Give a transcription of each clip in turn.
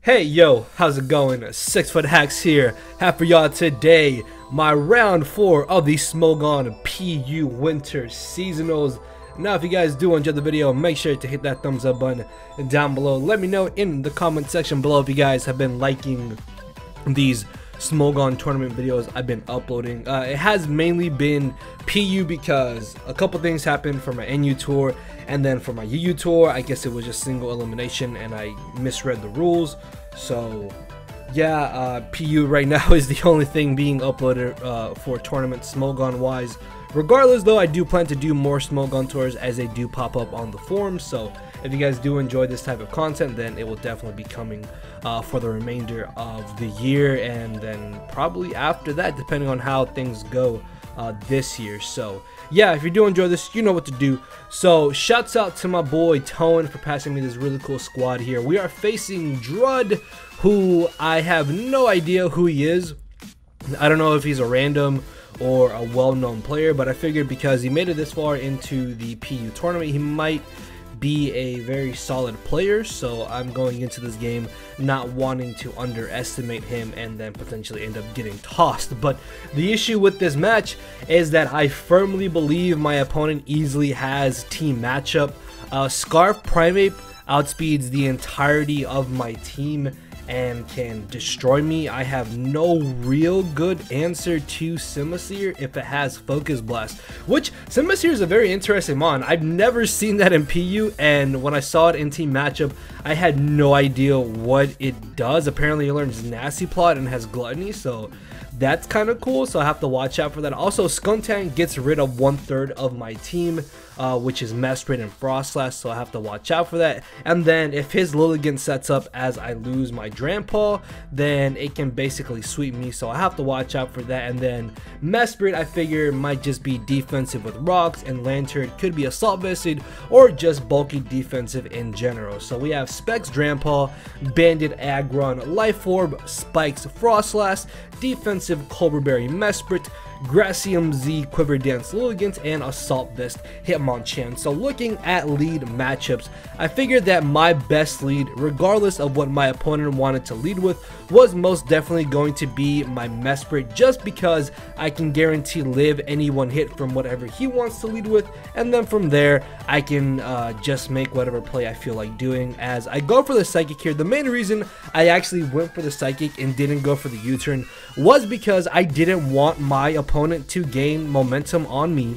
Hey yo, how's it going? SixftHax here. Have for y'all today my round 4 of the Smogon PU Winter Seasonals. Now if you guys do enjoy the video, make sure to hit that thumbs up button down below. Let me know in the comment section below if you guys have been liking these Smogon tournament videos I've been uploading. It has mainly been PU because a couple things happened for my NU tour, and then for my UU tour I guess it was just single elimination and I misread the rules. So yeah, PU right now is the only thing being uploaded for tournament Smogon wise. Regardless though, I do plan to do more Smogon tours as they do pop up on the forums, so if you guys do enjoy this type of content, then it will definitely be coming for the remainder of the year, and then probably after that, depending on how things go this year. So yeah, if you do enjoy this, you know what to do. So shouts out to my boy Tone for passing me this really cool squad here. We are facing Drud, who I have no idea who he is. I don't know if he's a random or a well-known player, but I figured because he made it this far into the PU tournament, he might be a very solid player. So I'm going into this game not wanting to underestimate him and then potentially end up getting tossed. But the issue with this match is that I firmly believe my opponent easily has team matchup. Scarf Primate outspeeds the entirety of my team and can destroy me. I have no real good answer to Simisear if it has Focus Blast, which Simisear is a very interesting mon. I've never seen that in PU, and when I saw it in team matchup I had no idea what it does. Apparently it learns Nasty Plot and has Gluttony, so that's kind of cool, so I have to watch out for that. Also, Skuntank gets rid of 1/3 of my team, which is Mesprit and Frostlass, so I have to watch out for that. And then if his Lilligant sets up as I lose my Drampaw, then it can basically sweep me, so I have to watch out for that. And then Mesprit I figure might just be defensive with rocks, and Lantern could be Assault Vested or just bulky defensive in general. So we have Specs Drampaw, Bandit Aggron, Life Orb, Spikes Frostlass, defensive Cobra Berry Mesprit, Gracium Z Quiver Dance Lilligant, and Assault Vest Hitmonchan. So looking at lead matchups, I figured that my best lead, regardless of what my opponent wanted to lead with, was most definitely going to be my Mesprit, just because I can guarantee live any one hit from whatever he wants to lead with, and then from there I can just make whatever play I feel like doing. As I go for the Psychic here, the main reason I actually went for the Psychic and didn't go for the U-turn was because I didn't want my opponent to gain momentum on me.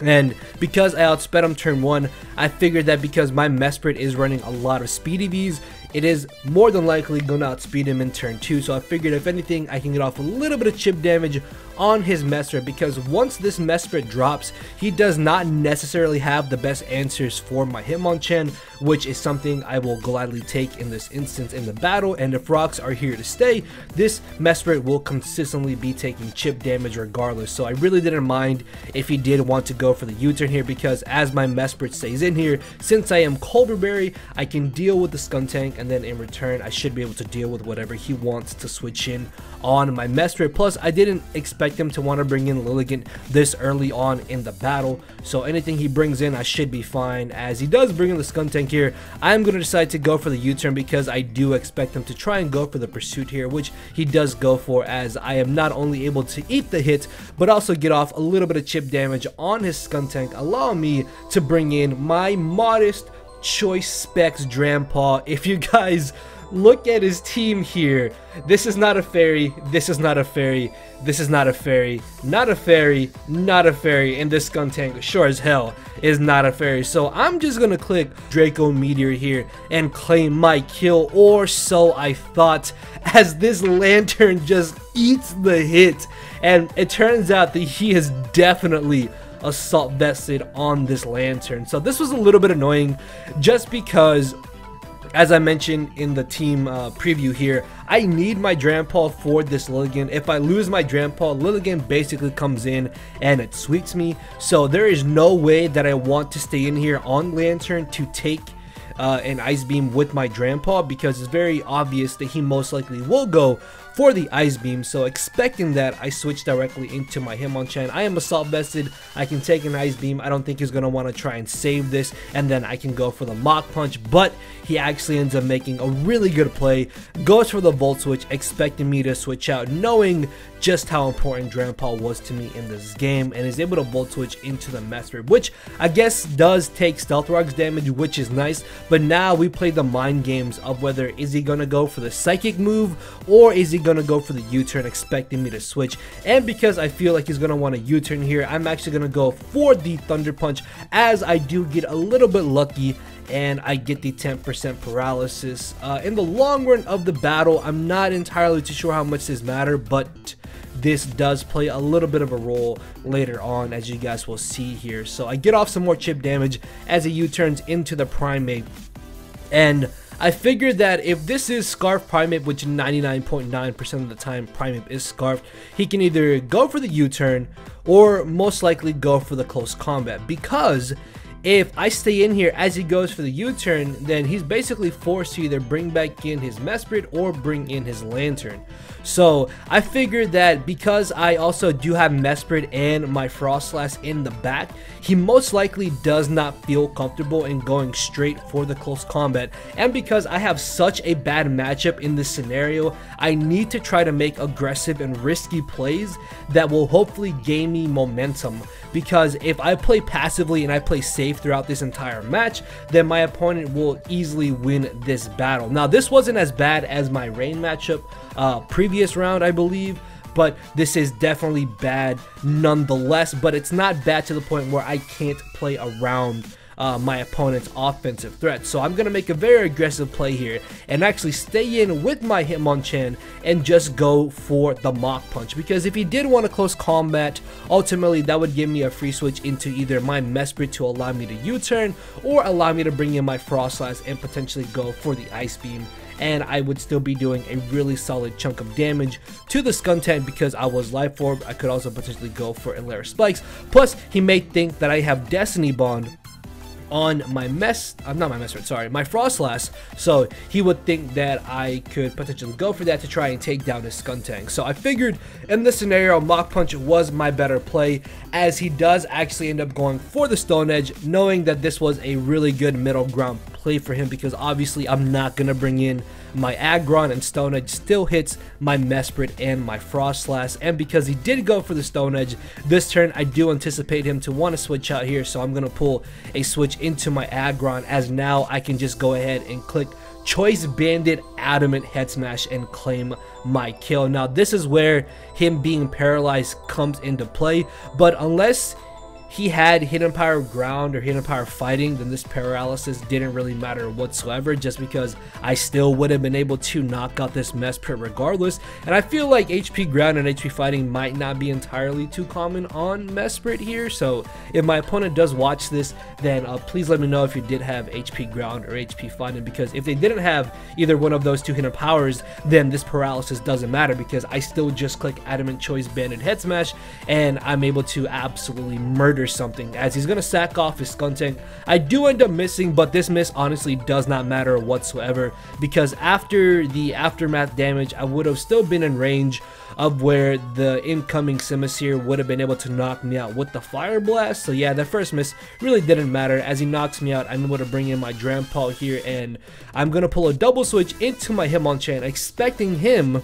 And because I outsped him turn 1, I figured that because my Mesprit is running a lot of speedy Vs, it is more than likely going to outspeed him in turn 2. So I figured if anything, I can get off a little bit of chip damage on his Mesprit, because once this Mesprit drops, he does not necessarily have the best answers for my Hitmonchan, which is something I will gladly take in this instance in the battle. And if rocks are here to stay, this Mesprit will consistently be taking chip damage regardless. So I really didn't mind if he did want to go for the U-turn here, because as my Mesprit stays in here, since I am Cobra Berry, I can deal with the Skuntank, and then in return I should be able to deal with whatever he wants to switch in on my Mesprit. Plus I didn't expect him to want to bring in Lilligant this early on in the battle, so anything he brings in I should be fine. As he does bring in the Skuntank here, I'm going to decide to go for the U-turn because I do expect him to try and go for the Pursuit here, which he does go for, as I am not only able to eat the hit but also get off a little bit of chip damage on his Skuntank, allowing me to bring in my modest Choice Specs Drampaw. If you guys look at his team here, this is not a fairy, this is not a fairy, this is not a fairy, not a fairy, not a fairy, and this Skuntank sure as hell is not a fairy. So I'm just gonna click Draco Meteor here and claim my kill, or so I thought, as this Lantern just eats the hit. And it turns out that he is definitely Assault Vested on this Lantern. So this was a little bit annoying, just because, as I mentioned in the team preview here, I need my Drampaw for this Lilligant. If I lose my Drampaw, Lilligant basically comes in and it sweeps me. So there is no way that I want to stay in here on Lantern to take an Ice Beam with my Drampa, because it's very obvious that he most likely will go for the Ice Beam. So expecting that, I switch directly into my Hitmonchan. I am Assault Vested. I can take an Ice Beam. I don't think he's going to want to try and save this, and then I can go for the Mach Punch, but he actually ends up making a really good play, goes for the Volt Switch, expecting me to switch out, knowing just how important Drampa was to me in this game, and is able to Volt Switch into the Mesprit, which I guess does take Stealth Rocks damage, which is nice. But now we play the mind games of whether is he going to go for the Psychic move or is he going to go for the U-turn, expecting me to switch. And because I feel like he's going to want a U-turn here, I'm actually going to go for the Thunder Punch, as I do get a little bit lucky and I get the 10% paralysis. In the long run of the battle, I'm not entirely too sure how much this matters, but this does play a little bit of a role later on, as you guys will see here. So I get off some more chip damage as he U-turns into the Primate, and I figured that if this is Scarf Primate, which 99.9% of the time Primate is Scarfed, he can either go for the U-turn or most likely go for the close combat, because if I stay in here as he goes for the U-turn, then he's basically forced to either bring back in his Mesprit or bring in his Lantern. So I figured that because I also do have Mesprit and my Frostlass in the back, he most likely does not feel comfortable in going straight for the close combat. And because I have such a bad matchup in this scenario, I need to try to make aggressive and risky plays that will hopefully gain me momentum. Because if I play passively and I play safe throughout this entire match, then my opponent will easily win this battle. Now, this wasn't as bad as my Rain matchup previous round, I believe, but this is definitely bad nonetheless. But it's not bad to the point where I can't play around my opponent's offensive threat. So I'm going to make a very aggressive play here and actually stay in with my Hitmonchan and just go for the Mach Punch, because if he did want a close combat, ultimately that would give me a free switch into either my Mesprit to allow me to U-turn or allow me to bring in my Frostlass and potentially go for the Ice Beam, and I would still be doing a really solid chunk of damage to the Skuntank because I was Life Orb. I could also potentially go for Elair Spikes, plus he may think that I have Destiny Bond on my my Frostlass, so he would think that I could potentially go for that to try and take down his Skuntank. So I figured in this scenario, Mach Punch was my better play, as he does actually end up going for the Stone Edge, knowing that this was a really good middle ground play for him, because obviously I'm not going to bring in my Aggron, and Stone Edge still hits my Mesprit and my Frostlass. And because he did go for the Stone Edge this turn, I do anticipate him to want to switch out here, so I'm going to pull a switch into my Aggron, as now I can just go ahead and click Choice Banded Adamant Head Smash and claim my kill. Now this is where him being paralyzed comes into play, but unless he had Hidden Power Ground or Hidden Power Fighting, then this paralysis didn't really matter whatsoever, just because I still would have been able to knock out this Mesprit regardless. And I feel like HP Ground and HP Fighting might not be entirely too common on Mesprit here, so if my opponent does watch this, then please let me know if you did have HP Ground or HP Fighting, because if they didn't have either one of those two hidden powers, then this paralysis doesn't matter, because I still just click Adamant Choice Banded Head Smash and I'm able to absolutely murder something, as he's gonna sack off his Skuntank. I do end up missing, but this miss honestly does not matter whatsoever, because after the aftermath damage, I would have still been in range of where the incoming Simisear would have been able to knock me out with the Fire Blast. So yeah, that first miss really didn't matter. As he knocks me out, I'm able to bring in my Drampa here, and I'm gonna pull a double switch into my Hitmonchan, expecting him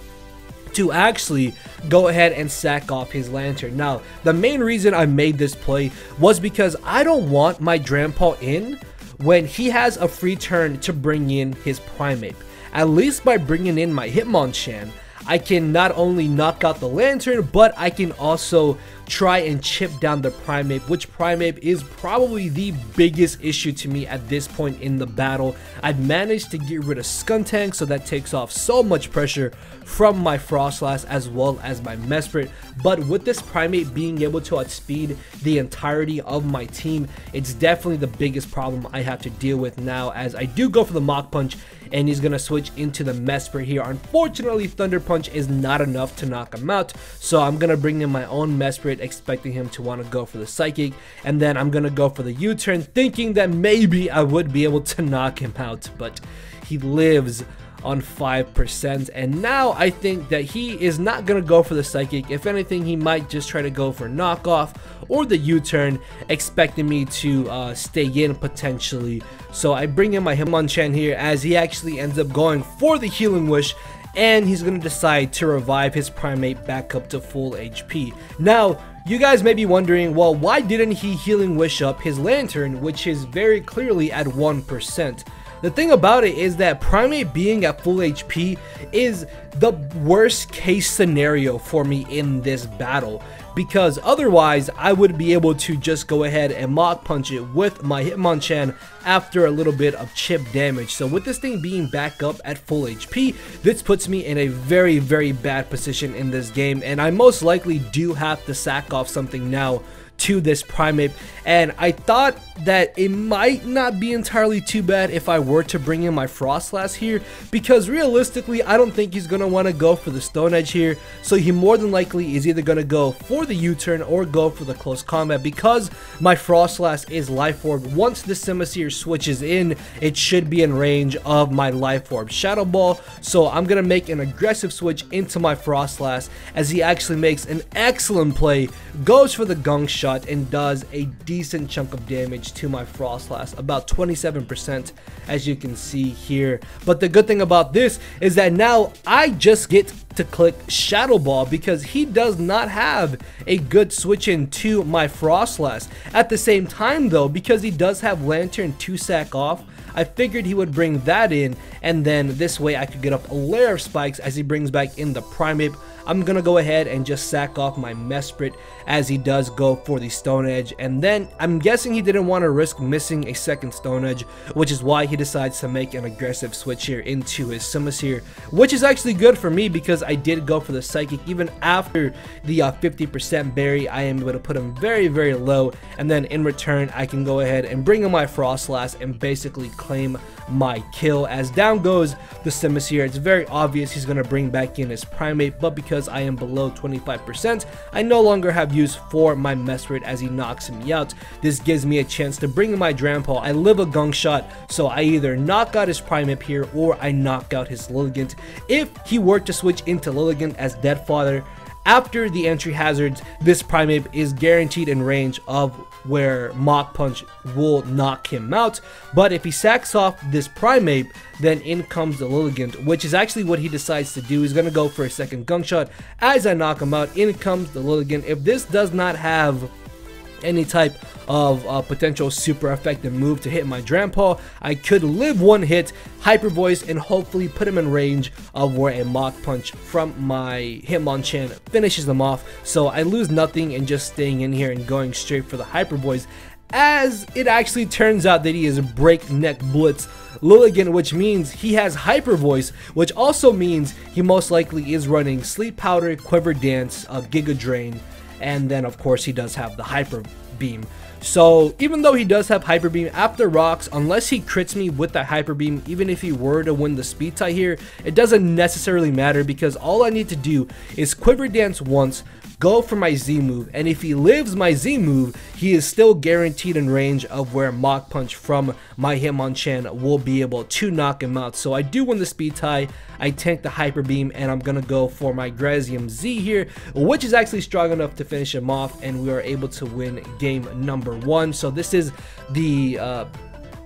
to actually go ahead and sack off his Lantern. Now, the main reason I made this play was because I don't want my Drampa in when he has a free turn to bring in his Primate. At least by bringing in my Hitmonchan, I can not only knock out the Lantern, but I can also try and chip down the Primate, which Primate is probably the biggest issue to me at this point in the battle. I've managed to get rid of Skuntank, so that takes off so much pressure from my Frostlass as well as my Mesprit, but with this Primate being able to outspeed the entirety of my team, it's definitely the biggest problem I have to deal with now, as I do go for the Mach Punch and he's gonna switch into the Mesprit here. Unfortunately, Thunder Punch is not enough to knock him out, so I'm gonna bring in my own Mesprit Mesprit, expecting him to want to go for the Psychic, and then I'm going to go for the U-turn, thinking that maybe I would be able to knock him out, but he lives on 5%, and now I think that he is not going to go for the Psychic. If anything, he might just try to go for knockoff or the U-turn, expecting me to stay in potentially. So I bring in my Hitmonchan here, as he actually ends up going for the Healing Wish, and he's going to decide to revive his Primate back up to full HP. Now, you guys may be wondering, well, why didn't he Healing Wish up his Lantern, which is very clearly at 1%? The thing about it is that Primate being at full HP is the worst case scenario for me in this battle, because otherwise I would be able to just go ahead and Mach Punch it with my Hitmonchan after a little bit of chip damage. So with this thing being back up at full HP, this puts me in a very, very bad position in this game, and I most likely do have to sack off something now to this Primate, and I thought that it might not be entirely too bad if I were to bring in my Frostlass here, because realistically I don't think he's going to want to go for the Stone Edge here, so he more than likely is either going to go for the U-turn or go for the close combat. Because my Frostlass is Life Orb, once the Simisear switches in, it should be in range of my Life Orb Shadow Ball, so I'm going to make an aggressive switch into my Frostlass, as he actually makes an excellent play, goes for the Gunk Shot, and does a decent chunk of damage to my Frostlass, about 27%, as you can see here. But the good thing about this is that now I just get to click Shadow Ball, because he does not have a good switch in to my Frostlass. At the same time though, because he does have Lantern to sack off, I figured he would bring that in, and then this way I could get up a layer of spikes as he brings back in the Primate. I'm gonna go ahead and just sack off my Mesprit as he does go for the Stone Edge, and then I'm guessing he didn't want to risk missing a second Stone Edge, which is why he decides to make an aggressive switch here into his Simisear, which is actually good for me because I did go for the Psychic. Even after the 50% berry, I am able to put him very, very low, and then in return I can go ahead and bring in my Frostlass and basically claim my kill. As down goes the Simisear, it's very obvious he's going to bring back in his Primate, but because I am below 25%, I no longer have use for my Mesprit as he knocks me out. This gives me a chance to bring in my Drampole. I live a Gunk Shot, so I either knock out his Primate here or I knock out his Lilligant. If he were to switch into Lilligant as Dead Father, after the entry hazards, this Primate is guaranteed in range of where Mach Punch will knock him out. But if he sacks off this Primate, then in comes the Lilligant, which is actually what he decides to do. He's going to go for a second Gunk Shot. As I knock him out, in comes the Lilligant. If this does not have any type of potential super effective move to hit my Drampole, I could live one hit, Hyper Voice, and hopefully put him in range of where a Mach Punch from my Hitmonchan finishes them off. So I lose nothing in just staying in here and going straight for the Hyper Voice, as it actually turns out that he is a Breakneck Blitz Lilligant, which means he has Hyper Voice, which also means he most likely is running Sleep Powder, Quiver Dance, Giga Drain, and then of course he does have the Hyper Beam. So even though he does have Hyper Beam, after rocks, unless he crits me with that Hyper Beam, even if he were to win the speed tie here, it doesn't necessarily matter, because all I need to do is Quiver Dance once, go for my Z move, and if he lives my Z move, he is still guaranteed in range of where Mach Punch from my Hitmonchan will be able to knock him out. So I do win the speed tie, I tank the Hyper Beam, and I'm gonna go for my Grazium Z here, which is actually strong enough to finish him off, and we are able to win game number 1. So this is the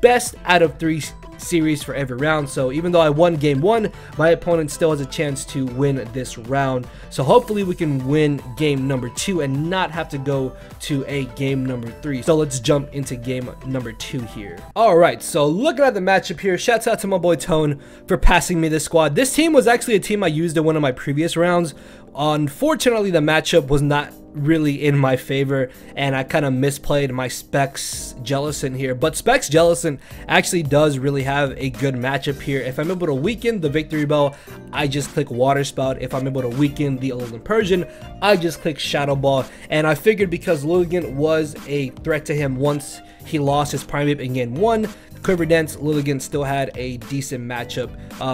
best out of 3 series for every round. So even though I won game 1, my opponent still has a chance to win this round. So hopefully we can win game number 2 and not have to go to a game number 3. So let's jump into game number 2 here. Alright, so looking at the matchup here, shouts out to my boy Tone for passing me this squad. This team was actually a team I used in one of my previous rounds. Unfortunately, the matchup was not really in my favor, and I kind of misplayed my Specs Jellicent here. But Specs Jellicent actually does really have a good matchup here. If I'm able to weaken the Victory Bell, I just click Water Spout. If I'm able to weaken the Alolan Persian, I just click Shadow Ball. And I figured because Lilligant was a threat to him once he lost his Primate in game 1, Quiver Dance, Lilligant still had a decent matchup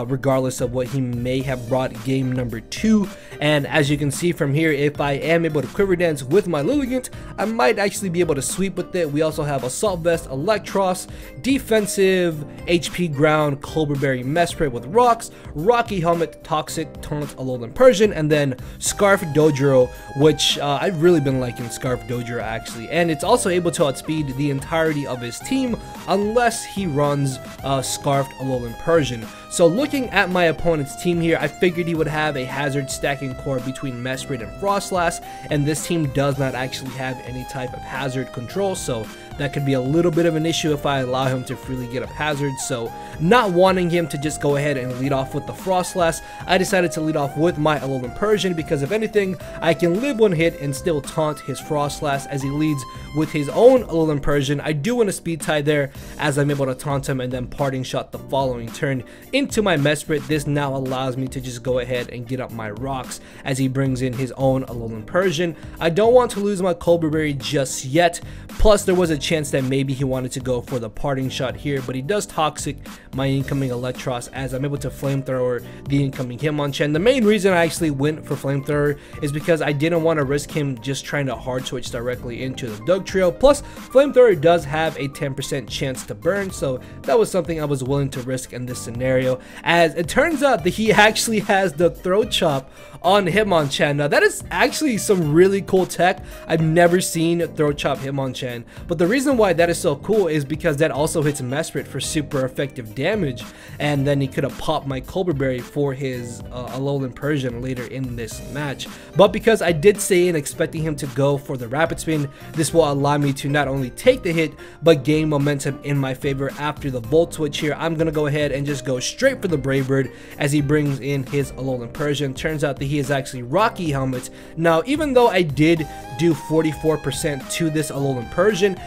regardless of what he may have brought game number 2. And as you can see from here, if I am able to Quiver Dance with my Lilligant, I might actually be able to sweep with it. We also have Assault Vest, Electros, Defensive, HP Ground, Cobra Berry, Mesprit with Rocks, Rocky Helmet, Toxic, Taunt, Alolan Persian, and then Scarf Dodrio, which I've really been liking Scarf Dodrio actually. And it's also able to outspeed the entirety of his team unless he runs Scarfed Alolan Persian. So looking at my opponent's team here, I figured he would have a hazard stacking core between Mesprit and Frostlass, and this team does not actually have any type of hazard control, so that could be a little bit of an issue if I allow him to freely get up hazard. So not wanting him to just go ahead and lead off with the Frostlass, I decided to lead off with my Alolan Persian, because if anything, I can live one hit and still taunt his Frostlass as he leads with his own Alolan Persian. I do want a speed tie there as I'm able to taunt him and then parting shot the following turn into my Mesprit. This now allows me to just go ahead and get up my rocks as he brings in his own Alolan Persian. I don't want to lose my Cobra Berry just yet, plus there was a chance that maybe he wanted to go for the parting shot here, but he does Toxic my incoming Electros as I'm able to Flamethrower the incoming Hitmonchan. The main reason I actually went for Flamethrower is because I didn't want to risk him just trying to hard switch directly into the Dugtrio, plus Flamethrower does have a 10% chance to burn, so that was something I was willing to risk in this scenario, as it turns out that he actually has the Throat Chop on Hitmonchan. Now that is actually some really cool tech. I've never seen Throat Chop Hitmonchan, but the reason why that is so cool is because that also hits Mesprit for super effective damage, and then he could have popped my Cobra Berry for his Alolan Persian later in this match. But because I did stay in expecting him to go for the Rapid Spin, this will allow me to not only take the hit but gain momentum in my favor. After the Volt Switch here, I'm gonna go ahead and just go straight for the Brave Bird as he brings in his Alolan Persian. Turns out that he is actually Rocky Helmet. Now even though I did do 44% to this Alolan Persian,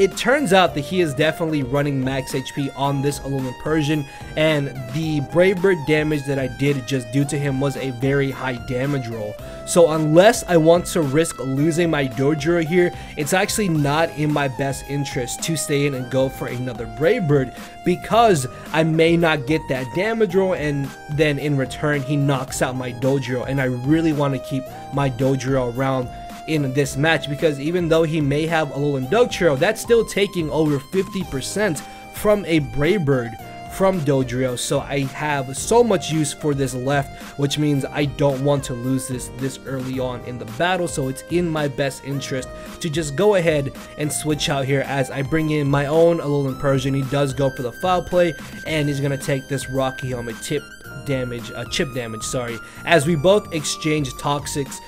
it turns out that he is definitely running max HP on this Alolan Persian, and the Brave Bird damage that I did just do to him was a very high damage roll. So unless I want to risk losing my Dodrio here, it's actually not in my best interest to stay in and go for another Brave Bird, because I may not get that damage roll, and then in return he knocks out my Dodrio, and I really want to keep my Dodrio around in this match, because even though he may have Alolan Dugtrio, that's still taking over 50% from a Brave Bird from Dodrio. So I have so much use for this left, which means I don't want to lose this early on in the battle. So it's in my best interest to just go ahead and switch out here as I bring in my own Alolan Persian. He does go for the foul play, and he's gonna take this Rocky Helmet chip damage, sorry, as we both exchange Toxics.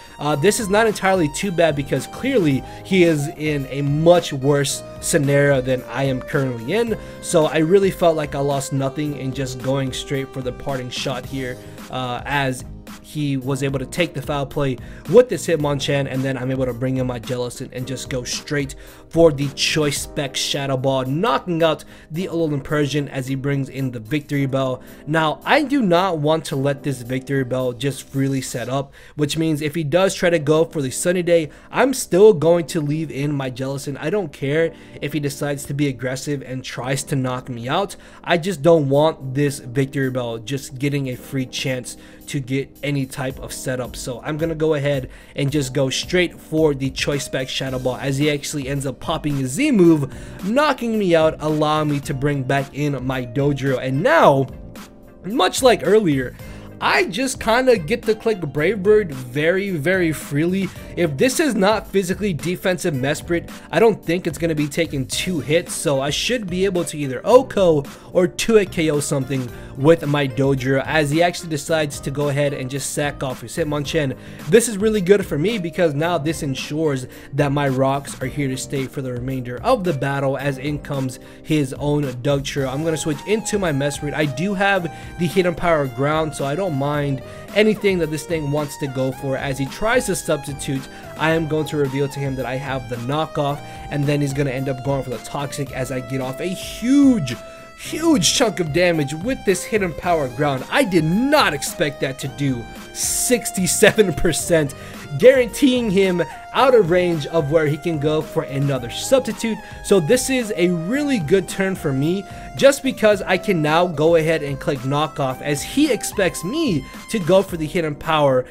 This is not entirely too bad because clearly he is in a much worse scenario than I am currently in, so I really felt like I lost nothing in just going straight for the parting shot here, as he was able to take the foul play with this Hitmonchan, and then I'm able to bring in my Jellicent and just go straight for the Choice Spec Shadow Ball, knocking out the Alolan Persian as he brings in the Victory Bell. Now, I do not want to let this Victory Bell just freely set up, which means if he does try to go for the Sunny Day, I'm still going to leave in my Jellicent. I don't care if he decides to be aggressive and tries to knock me out. I just don't want this Victory Bell just getting a free chance to get any type of setup. So I'm gonna go ahead and just go straight for the Choice Spec Shadow Ball as he actually ends up popping a Z move, knocking me out, allowing me to bring back in my Dodrio. And now, much like earlier, I just kind of get to click Brave Bird very freely. If this is not physically defensive Mesprit, I don't think it's going to be taking 2 hits, so I should be able to either OHKO or 2-hit KO something with my Dodrio as he actually decides to go ahead and just sack off his Hitmonchan. This is really good for me because now this ensures that my rocks are here to stay for the remainder of the battle as in comes his own Dugtrio. I'm going to switch into my Mesprit. I do have the Hidden Power Ground, so I don't mind anything that this thing wants to go for. As he tries to substitute, I am going to reveal to him that I have the knockoff, and then he's going to end up going for the Toxic as I get off a huge huge chunk of damage with this hidden power ground. I did not expect that to do 67%, guaranteeing him out of range of where he can go for another substitute. So this is a really good turn for me, just because I can now go ahead and click knockoff, as he expects me to go for the hidden power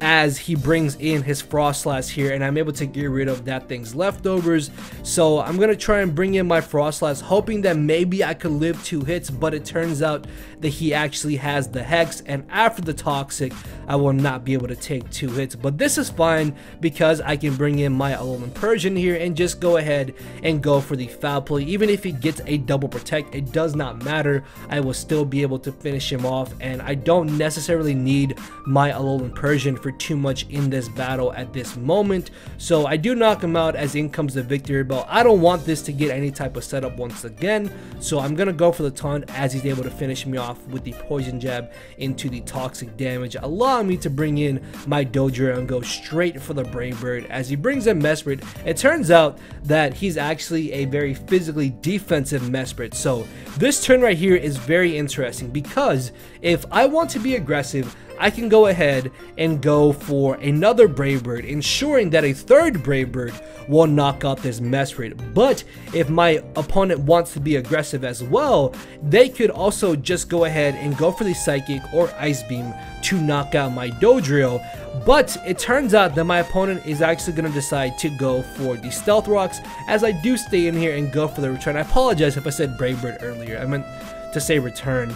as he brings in his Frostlass here, and I'm able to get rid of that thing's leftovers. So I'm gonna try and bring in my Frostlass, hoping that maybe I could live 2 hits, but it turns out that he actually has the Hex, and after the Toxic I will not be able to take 2 hits. But this is fine because I can bring in my Alolan Persian here and just go ahead and go for the Foul Play. Even if he gets a double protect, it does not matter, I will still be able to finish him off, and I don't necessarily need my Alolan Persian for too much in this battle at this moment. So I do knock him out, as in comes the Victory Bell. I don't want this to get any type of setup once again, so I'm gonna go for the taunt as he's able to finish me off with the Poison Jab into the toxic damage, allowing me to bring in my Dodrio and go straight for the Brave Bird. As he brings in Mesprit, it turns out that he's actually a very physically defensive Mesprit. So this turn right here is very interesting, because if I want to be aggressive, I can go ahead and go for another Brave Bird, ensuring that a third Brave Bird will knock out this Mesprit. But if my opponent wants to be aggressive as well, they could also just go ahead and go for the Psychic or Ice Beam to knock out my Dodrio. But it turns out that my opponent is actually going to decide to go for the Stealth Rocks, as I do stay in here and go for the Return. I apologize if I said Brave Bird earlier, I meant to say Return.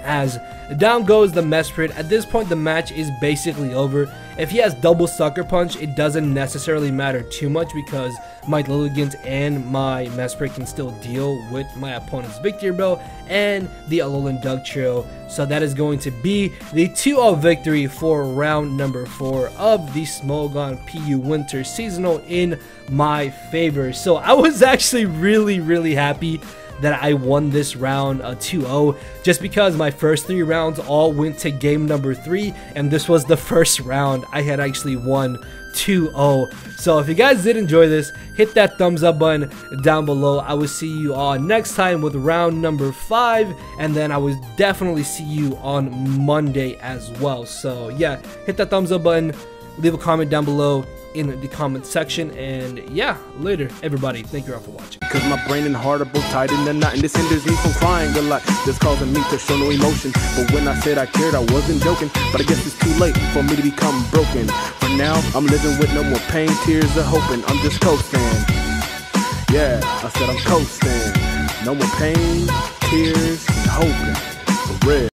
As down goes the Mesprit. At this point the match is basically over. If he has double Sucker Punch, it doesn't necessarily matter too much, because my Lilligant and my Mesprit can still deal with my opponent's Victory Bell and the Alolan Dugtrio. So that is going to be the 2-0 victory for round number 4 of the Smogon PU Winter Seasonal in my favor. So I was actually really happy that I won this round 2-0, just because my first 3 rounds all went to game number 3, and this was the first round I had actually won 2-0. So if you guys did enjoy this, hit that thumbs up button down below. I will see you all next time with round number 5, and then I will definitely see you on Monday as well. So yeah, hit that thumbs up button, leave a comment down below in the comment section, and yeah, later everybody. Thank you all for watching. Cause my brain and heart are both tied in the knot, and this hinders me from crying a lot. This causing me to show no emotion, but when I said I cared, I wasn't joking. But I guess it's too late for me to become broken. For now, I'm living with no more pain, tears or hoping. I'm just coasting. Yeah, I said I'm coasting. No more pain, tears, and hoping. For real.